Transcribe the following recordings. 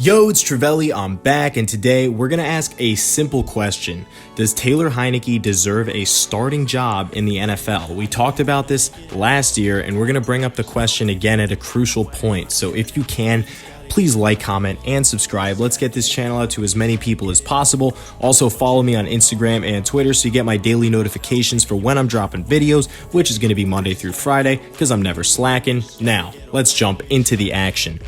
Yo, it's Trevelli, I'm back, and today we're going to ask a simple question. Does Taylor Heinicke deserve a starting job in the NFL? We talked about this last year, and we're going to bring up the question again at a crucial point. So if you can, please like, comment, and subscribe. Let's get this channel out to as many people as possible. Also, follow me on Instagram and Twitter so you get my daily notifications for when I'm dropping videos, which is going to be Monday through Friday, because I'm never slacking. Now, let's jump into the action.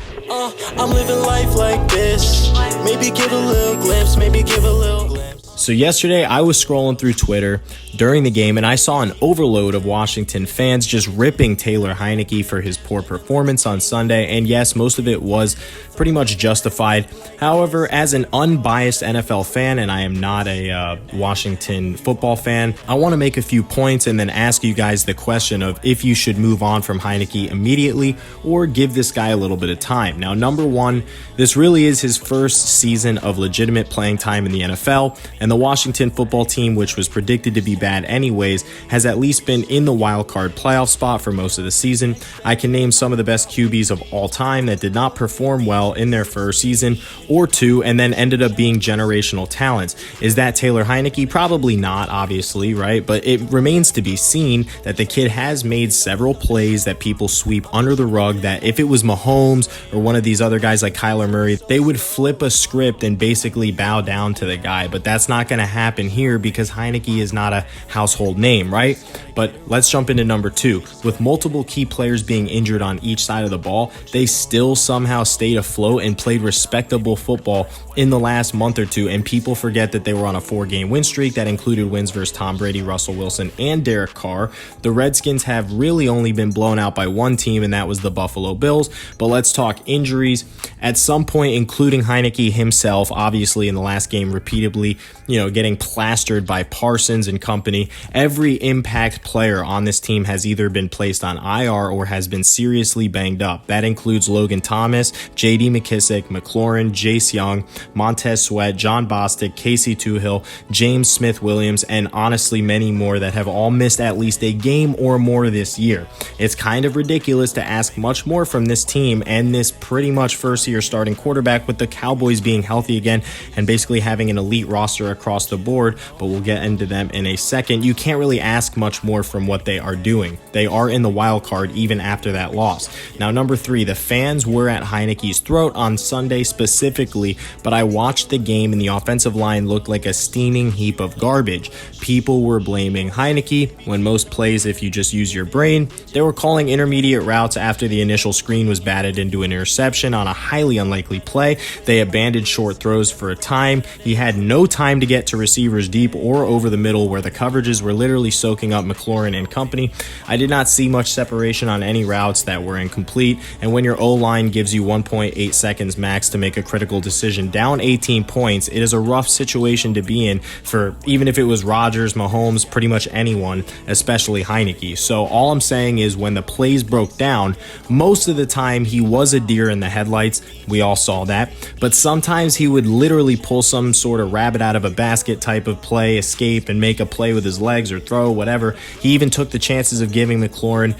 I'm living life like this. Maybe give a little glimpse, maybe give a little glimpse. So yesterday I was scrolling through Twitter during the game and I saw an overload of Washington fans just ripping Taylor Heinicke for his poor performance on Sunday. And yes, most of it was pretty much justified. However, as an unbiased NFL fan, and I am not a Washington football fan, I want to make a few points and then ask you guys the question of if you should move on from Heinicke immediately or give this guy a little bit of time. Now, number one, this really is his first season of legitimate playing time in the NFL, and the Washington football team, which was predicted to be bad anyways, has at least been in the wild card playoff spot for most of the season. I can name some of the best QBs of all time that did not perform well in their first season or two and then ended up being generational talents. Is that Taylor Heinicke? Probably not, obviously, right? But it remains to be seen that the kid has made several plays that people sweep under the rug, that if it was Mahomes or one of these other guys like Kyler Murray, they would flip a script and basically bow down to the guy. But that's not going to happen here because Heinicke is not a household name, right? But let's jump into number two. With multiple key players being injured on each side of the ball, they still somehow stayed afloat and played respectable football in the last month or two, and people forget that they were on a 4-game win streak that included wins versus Tom Brady, Russell Wilson, and Derek Carr. The Redskins have really only been blown out by one team, and that was the Buffalo Bills. But let's talk injuries. At some point, including Heinicke himself, obviously in the last game repeatedly, getting plastered by Parsons and company, every impact player on this team has either been placed on IR or has been seriously banged up. That includes Logan Thomas, J.D. McKissick, McLaurin, Jace Young, Montez Sweat, John Bostic, Casey Toohill, James Smith-Williams, and honestly many more that have all missed at least a game or more this year. It's kind of ridiculous to ask much more from this team and this pretty much first-year starting quarterback, with the Cowboys being healthy again and basically having an elite roster across the board, but we'll get into them in a second. You can't really ask much more from what they are doing. They are in the wild card even after that loss. Now, number three, the fans were at Heinicke's throat on Sunday specifically, but I watched the game and the offensive line looked like a steaming heap of garbage. People were blaming Heinicke when most plays, if you just use your brain, they were calling intermediate routes after the initial screen was batted into an interception on a highly unlikely play. They abandoned short throws for a time. He had no time to get to receivers deep or over the middle where the coverages were literally soaking up McLaurin and company. I did not see much separation on any routes that were incomplete, and when your O-line gives you 1.8 seconds max to make a critical decision down 18 points, it is a rough situation to be in for even if it was Rodgers, Mahomes, pretty much anyone, especially Heinicke. So all I'm saying is when the plays broke down, most of the time he was a deer in the headlights. We all saw that. But sometimes he would literally pull some sort of rabbit out of a basket type of play, escape, and make a play with his legs or throw, whatever. He even took the chances of giving McLaurin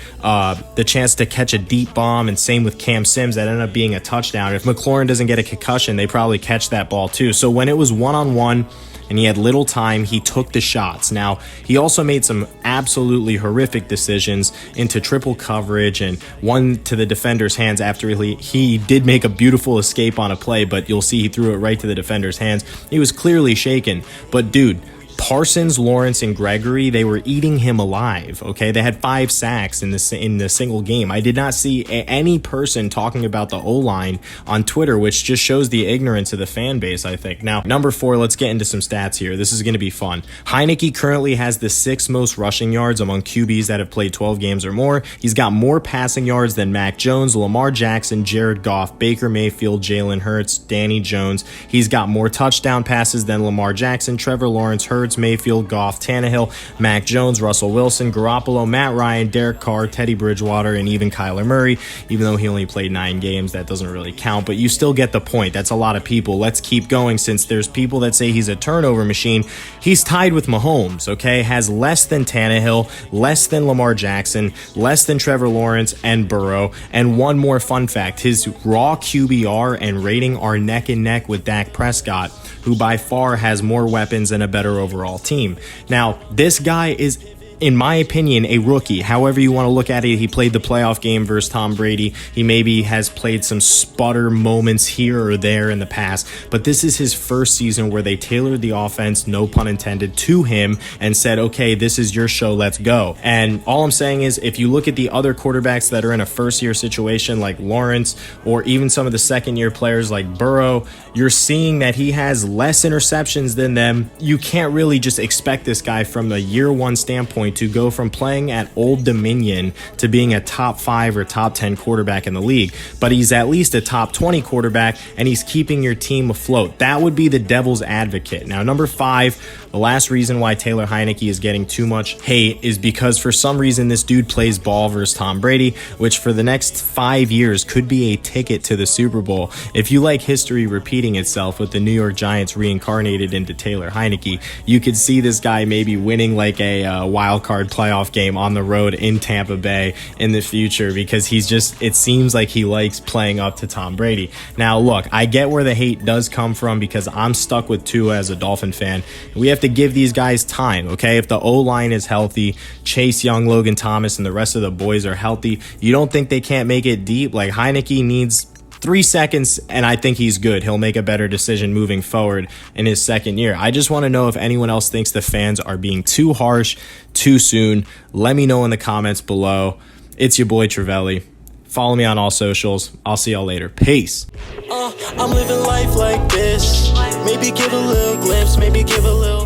the chance to catch a deep bomb, and same with Cam Sims. That ended up being a touchdown. If McLaurin doesn't get a concussion, they probably catch that ball too. So when it was one-on-one and he had little time, he took the shots. Now, he also made some absolutely horrific decisions into triple coverage and one to the defender's hands after he did make a beautiful escape on a play, but you'll see he threw it right to the defender's hands. He was clearly shaken. But dude, Parsons, Lawrence, and Gregory, they were eating him alive, okay? They had 5 sacks in the single game. I did not see any person talking about the O-line on Twitter, which just shows the ignorance of the fan base, I think. Now, number 4, let's get into some stats here. This is going to be fun. Heinicke currently has the 6th most rushing yards among QBs that have played 12 games or more. He's got more passing yards than Mac Jones, Lamar Jackson, Jared Goff, Baker Mayfield, Jalen Hurts, Danny Jones. He's got more touchdown passes than Lamar Jackson, Trevor Lawrence, Hurts, Hurts, Mayfield, Goff, Tannehill, Mac Jones, Russell Wilson, Garoppolo, Matt Ryan, Derek Carr, Teddy Bridgewater, and even Kyler Murray. Even though he only played 9 games, that doesn't really count, but you still get the point. That's a lot of people. Let's keep going since there's people that say he's a turnover machine. He's tied with Mahomes, okay? Has less than Tannehill, less than Lamar Jackson, less than Trevor Lawrence and Burrow. And one more fun fact, his raw QBR and rating are neck and neck with Dak Prescott, who by far has more weapons and a better overall team. Now, this guy is, in my opinion, a rookie. However you want to look at it, he played the playoff game versus Tom Brady. He maybe has played some sputter moments here or there in the past, but this is his first season where they tailored the offense, no pun intended, to him and said, okay, this is your show, let's go. And all I'm saying is, if you look at the other quarterbacks that are in a first-year situation like Lawrence, or even some of the second-year players like Burrow, you're seeing that he has less interceptions than them. You can't really just expect this guy from a year one standpoint to go from playing at Old Dominion to being a top 5 or top 10 quarterback in the league, but he's at least a top 20 quarterback and he's keeping your team afloat. That would be the devil's advocate. Now, number 5, the last reason why Taylor Heinicke is getting too much hate is because for some reason this dude plays ball versus Tom Brady, which for the next 5 years could be a ticket to the Super Bowl. If you like history repeating itself with the New York Giants reincarnated into Taylor Heinicke, you could see this guy maybe winning like a wild card playoff game on the road in Tampa Bay in the future, because it seems like he likes playing up to Tom Brady. Now look, I get where the hate does come from because I'm stuck with Tua as a Dolphin fan. We have to give these guys time, okay? If the O-line is healthy, Chase Young, Logan Thomas, and the rest of the boys are healthy, you don't think they can't make it deep? Like, Heinicke needs 3 seconds, and I think he's good. He'll make a better decision moving forward in his second year. I just want to know if anyone else thinks the fans are being too harsh too soon. Let me know in the comments below. It's your boy Travelli. Follow me on all socials. I'll see y'all later. Peace. I'm living life like this. Maybe give a little glimpse, maybe give a little